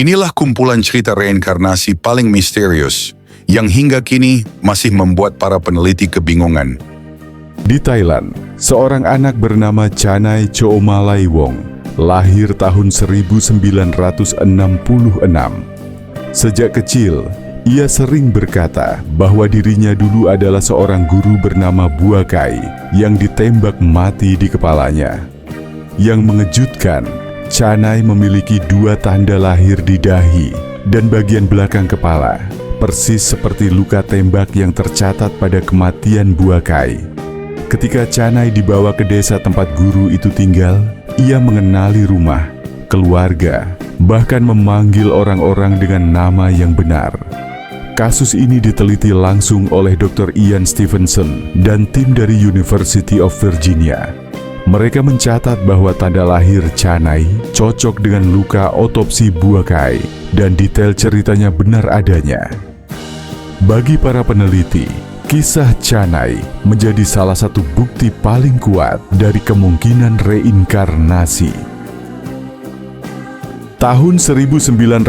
Inilah kumpulan cerita reinkarnasi paling misterius yang hingga kini masih membuat para peneliti kebingungan. Di Thailand, seorang anak bernama Chanai Choomalaiwong lahir tahun 1966. Sejak kecil, ia sering berkata bahwa dirinya dulu adalah seorang guru bernama Buakai yang ditembak mati di kepalanya. Yang mengejutkan, Chanai memiliki 2 tanda lahir di dahi dan bagian belakang kepala, persis seperti luka tembak yang tercatat pada kematian Buakai. Ketika Chanai dibawa ke desa tempat guru itu tinggal, ia mengenali rumah, keluarga, bahkan memanggil orang-orang dengan nama yang benar. Kasus ini diteliti langsung oleh Dr. Ian Stevenson dan tim dari University of Virginia. Mereka mencatat bahwa tanda lahir Chanai cocok dengan luka otopsi Buakai dan detail ceritanya benar adanya. Bagi para peneliti, kisah Chanai menjadi salah satu bukti paling kuat dari kemungkinan reinkarnasi. Tahun 1948,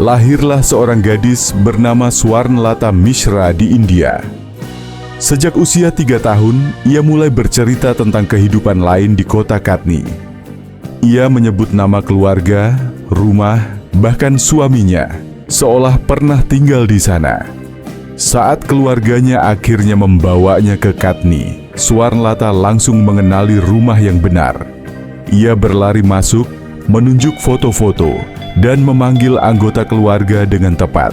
lahirlah seorang gadis bernama Swarnlata Mishra di India. Sejak usia 3 tahun, ia mulai bercerita tentang kehidupan lain di kota Katni. Ia menyebut nama keluarga, rumah, bahkan suaminya, seolah pernah tinggal di sana. Saat keluarganya akhirnya membawanya ke Katni, Swarnlata langsung mengenali rumah yang benar. Ia berlari masuk, menunjuk foto-foto, dan memanggil anggota keluarga dengan tepat.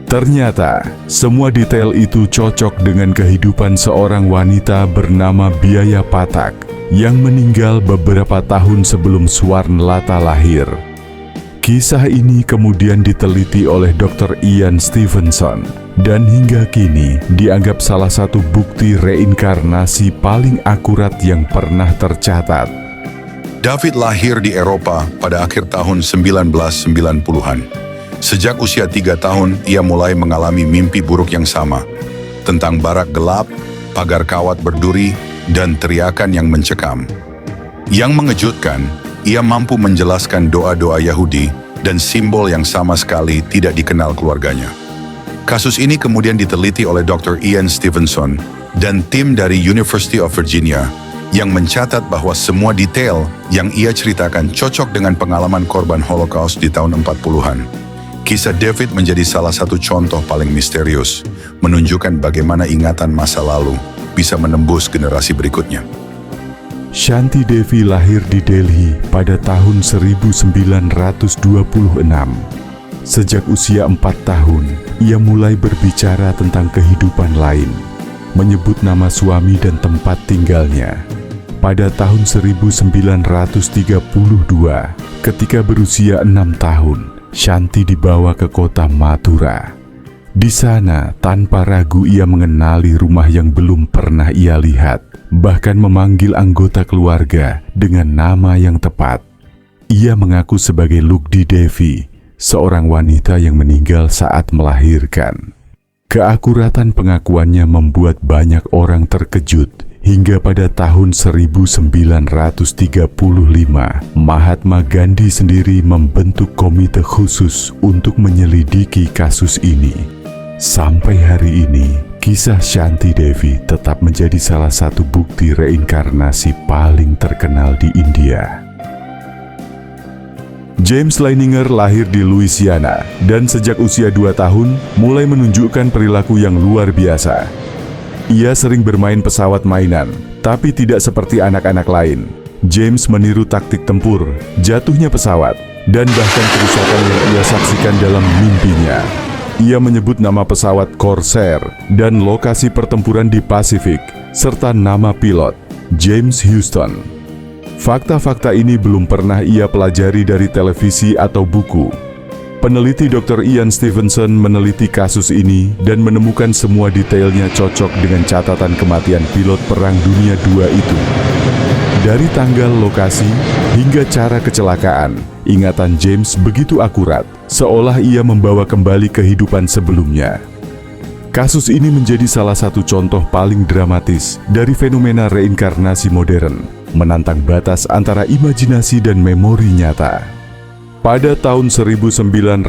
Ternyata, semua detail itu cocok dengan kehidupan seorang wanita bernama Biaya Patak yang meninggal beberapa tahun sebelum Swarnlata lahir. Kisah ini kemudian diteliti oleh Dr. Ian Stevenson dan hingga kini dianggap salah satu bukti reinkarnasi paling akurat yang pernah tercatat. David lahir di Eropa pada akhir tahun 1990-an. Sejak usia 3 tahun, ia mulai mengalami mimpi buruk yang sama, tentang barak gelap, pagar kawat berduri, dan teriakan yang mencekam. Yang mengejutkan, ia mampu menjelaskan doa-doa Yahudi dan simbol yang sama sekali tidak dikenal keluarganya. Kasus ini kemudian diteliti oleh Dr. Ian Stevenson dan tim dari University of Virginia yang mencatat bahwa semua detail yang ia ceritakan cocok dengan pengalaman korban Holocaust di tahun 40-an. Kisah David menjadi salah satu contoh paling misterius, menunjukkan bagaimana ingatan masa lalu bisa menembus generasi berikutnya. Shanti Devi lahir di Delhi pada tahun 1926. Sejak usia 4 tahun, ia mulai berbicara tentang kehidupan lain, menyebut nama suami dan tempat tinggalnya. Pada tahun 1932, ketika berusia 6 tahun, Shanti dibawa ke kota Mathura. Di sana, tanpa ragu ia mengenali rumah yang belum pernah ia lihat, bahkan memanggil anggota keluarga dengan nama yang tepat. Ia mengaku sebagai Lugdi Devi, seorang wanita yang meninggal saat melahirkan. Keakuratan pengakuannya membuat banyak orang terkejut. Hingga pada tahun 1935, Mahatma Gandhi sendiri membentuk komite khusus untuk menyelidiki kasus ini. Sampai hari ini, kisah Shanti Devi tetap menjadi salah satu bukti reinkarnasi paling terkenal di India. James Leininger lahir di Louisiana dan sejak usia 2 tahun mulai menunjukkan perilaku yang luar biasa. Ia sering bermain pesawat mainan, tapi tidak seperti anak-anak lain. James meniru taktik tempur, jatuhnya pesawat, dan bahkan kerusakan yang ia saksikan dalam mimpinya. Ia menyebut nama pesawat Corsair dan lokasi pertempuran di Pasifik, serta nama pilot, James Houston. Fakta-fakta ini belum pernah ia pelajari dari televisi atau buku. Peneliti Dr. Ian Stevenson meneliti kasus ini dan menemukan semua detailnya cocok dengan catatan kematian pilot Perang Dunia II itu. Dari tanggal, lokasi, hingga cara kecelakaan, ingatan James begitu akurat, seolah ia membawa kembali kehidupan sebelumnya. Kasus ini menjadi salah satu contoh paling dramatis dari fenomena reinkarnasi modern, menantang batas antara imajinasi dan memori nyata. Pada tahun 1957,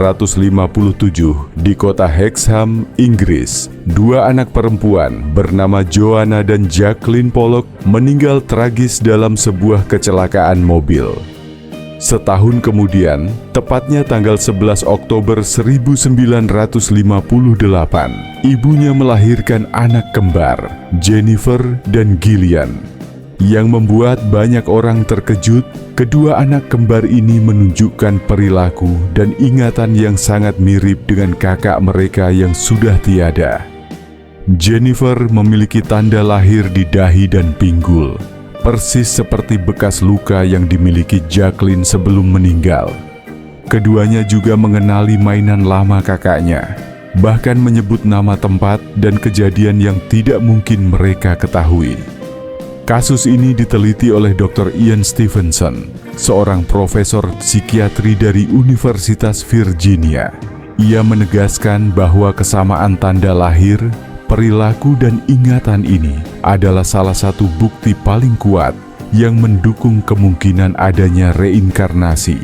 di kota Hexham, Inggris, dua anak perempuan bernama Joanna dan Jacqueline Pollock meninggal tragis dalam sebuah kecelakaan mobil. Setahun kemudian, tepatnya tanggal 11 Oktober 1958, ibunya melahirkan anak kembar, Jennifer dan Gillian. Yang membuat banyak orang terkejut, kedua anak kembar ini menunjukkan perilaku dan ingatan yang sangat mirip dengan kakak mereka yang sudah tiada. Jennifer memiliki tanda lahir di dahi dan pinggul, persis seperti bekas luka yang dimiliki Jacqueline sebelum meninggal. Keduanya juga mengenali mainan lama kakaknya, bahkan menyebut nama tempat dan kejadian yang tidak mungkin mereka ketahui. Kasus ini diteliti oleh Dr. Ian Stevenson, seorang profesor psikiatri dari Universitas Virginia. Ia menegaskan bahwa kesamaan tanda lahir, perilaku dan ingatan ini adalah salah satu bukti paling kuat yang mendukung kemungkinan adanya reinkarnasi.